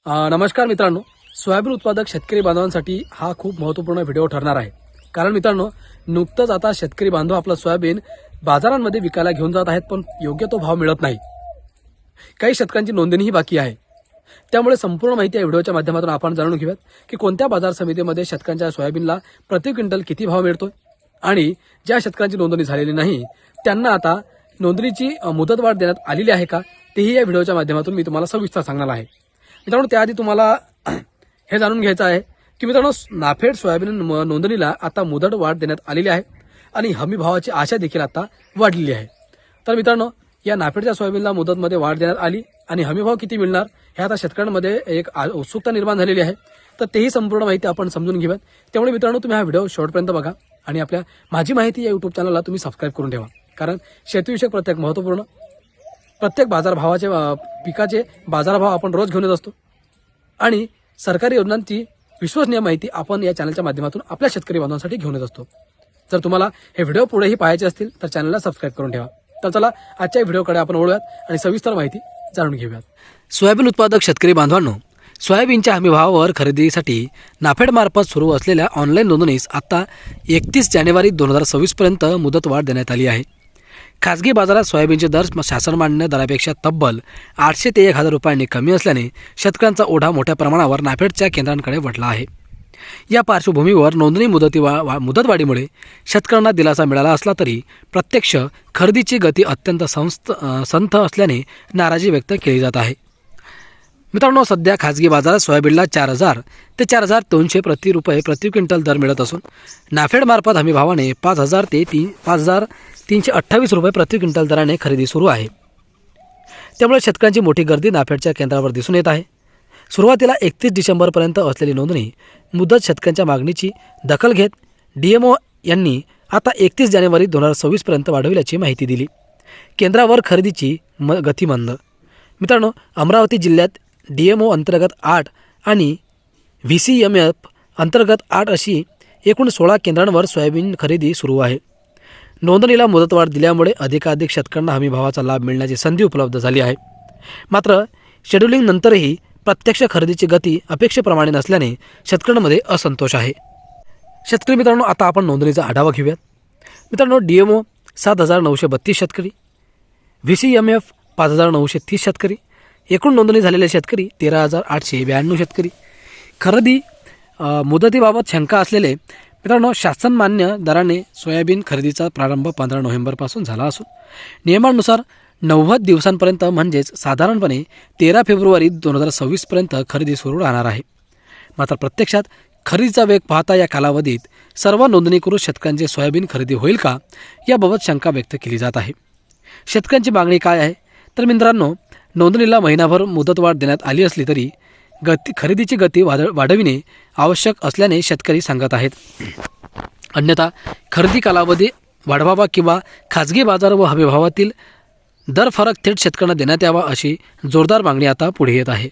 नमस्कार मित्रांनो, सोयाबीन उत्पादक शेतकरी बांधवांसाठी हा खूप महत्त्वपूर्ण व्हिडिओ ठरणार आहे. कारण मित्रांनो, नुकतंच आता शेतकरी बांधव आपलं सोयाबीन बाजारांमध्ये विकायला घेऊन जात आहेत, पण योग्य तो भाव मिळत नाही. काही शेतकऱ्यांची नोंदणीही बाकी आहे. त्यामुळे संपूर्ण माहिती या व्हिडिओच्या माध्यमातून आपण जाणून घेऊयात की कोणत्या बाजार समितीमध्ये शेतकऱ्यांच्या सोयाबीनला प्रति क्विंटल किती भाव मिळतोय आणि ज्या शेतकऱ्यांची नोंदणी झालेली नाही त्यांना आता नोंदणीची मुदतवाढ देण्यात आलेली आहे का, तेही या व्हिडिओच्या माध्यमातून मी तुम्हाला सविस्तर सांगणार आहे. मित्रांनो, त्याआधी तुम्हाला हे जाणून घ्यायचं आहे की मित्रांनो, नाफेड सोयाबीन नोंदणीला आता मुदत वाढ देण्यात आलेली आहे आणि हमी भावाची आशा देखील आता वाढलेली आहे. तर मित्रांनो, या नाफेडच्या सोयाबीनला मुदतमध्ये वाढ देण्यात आली आणि हमी भाव किती मिळणार हे आता शेतकऱ्यांमध्ये एक उत्सुकता निर्माण झालेली आहे. तर तेही संपूर्ण माहिती आपण समजून घेऊयात. त्यामुळे मित्रांनो, तुम्ही हा व्हिडिओ शेवटपर्यंत बघा आणि आपल्या माझी माहिती या युट्यूब चॅनलला तुम्ही सबस्क्राईब करून ठेवा. कारण शेतीविषयक प्रत्येक बाजारभावाचे पिकाचे बाजारभाव आपण रोज घेऊन येत असतो आणि सरकारी योजनांची विश्वसनीय माहिती आपण या चॅनलच्या माध्यमातून आपल्या शेतकरी बांधवांसाठी घेऊन येत असतो. जर तुम्हाला हे व्हिडिओ पुढेही पाहायचे असतील तर चॅनलला सबस्क्राईब करून ठेवा. तर चला आजच्या व्हिडिओकडे आपण वळूयात आणि सविस्तर माहिती जाणून घेऊयात. सोयाबीन उत्पादक शेतकरी बांधवांनो, सोयाबीनच्या हमी भावावर खरेदीसाठी नाफेड मार्फत सुरू असलेल्या ऑनलाईन नोंदणीस आता 31 जानेवारी 2026 पर्यंत मुदतवाढ देण्यात आली आहे. खासगी बाजारात सोयाबीनचे दर शासन मान्य दरापेक्षा तब्बल 800 ते 1000 रुपयांनी कमी असल्याने शेतकऱ्यांचा ओढा मोठ्या प्रमाणावर नाफेडच्या केंद्रांकडे वळला आहे. या पार्श्वभूमीवर नोंदणी मुदतवाढीमुळे शेतकऱ्यांना दिलासा मिळाला असला तरी प्रत्यक्ष खरेदीची गती अत्यंत संथ असल्याने नाराजी व्यक्त केली जात आहे. मित्रांनो, सध्या खासगी बाजारात सोयाबीनला 4000 ते 4200 रुपये प्रति क्विंटल दर मिळत असून नाफेडमार्फत हमी भावाने 5000 ते 5328 रुपये प्रति क्विंटल दराने खरेदी सुरू आहे. त्यामुळे शेतकऱ्यांची मोठी गर्दी नाफेडच्या केंद्रावर दिसून येत आहे. सुरुवातीला 31 डिसेंबरपर्यंत असलेली नोंदणी मुदत शेतकऱ्यांच्या मागणीची दखल घेत DMO यांनी आता 31 जानेवारी 2026 पर्यंत वाढविल्याची माहिती दिली. केंद्रावर खरेदीची गती मंद. मित्रांनो, अमरावती जिल्ह्यात DMO अंतर्गत 8 आणि VCMF अंतर्गत 8 अशी एकूण 16 केंद्रांवर सोयाबीन खरेदी सुरू आहे. नोंदणीला मुदतवाढ दिल्यामुळे अधिकाधिक शेतकऱ्यांना हमी भावाचा लाभ मिळण्याची संधी उपलब्ध झाली आहे. मात्र शेड्युलिंग नंतरही प्रत्यक्ष खरेदीची गती अपेक्षेप्रमाणे नसल्याने शेतकऱ्यांमध्ये असंतोष आहे. शेतकरी मित्रांनो, आता आपण नोंदणीचा आढावा घेऊयात. मित्रांनो, DMO 7932 शेतकरी, VCMF 5930 शेतकरी, एकूण नोंदणी झालेले शेतकरी 13892 शेतकरी. खरेदी मुदतीबाबत शंका असलेले मित्रांनो, शासन मान्य दराने सोयाबीन खरेदीचा प्रारंभ 15 नोव्हेंबरपासून झाला असून नियमानुसार 90 दिवसांपर्यंत म्हणजेच साधारणपणे 13 फेब्रुवारी 2026 पर्यंत खरेदी सुरू राहणार आहे. मात्र प्रत्यक्षात खरेदीचा वेग पाहता या कालावधीत सर्व नोंदणीकृत शेतकऱ्यांचे सोयाबीन खरेदी होईल का याबाबत शंका व्यक्त केली जात आहे. शेतकऱ्यांची मागणी काय आहे? तर मित्रांनो, नोंदणीला महिनाभर मुदतवाढ देण्यात आली असली तरी खरेदीची गती वाढविणे आवश्यक असल्याने शेतकरी सांगत आहेत. अन्यथा खरेदी कालावधी वाढवावा किंवा खाजगी बाजार व हमीभावातील दर फरक थेट शेतकऱ्यांना देण्यात यावा अशी जोरदार मागणी आता पुढे येत आहे.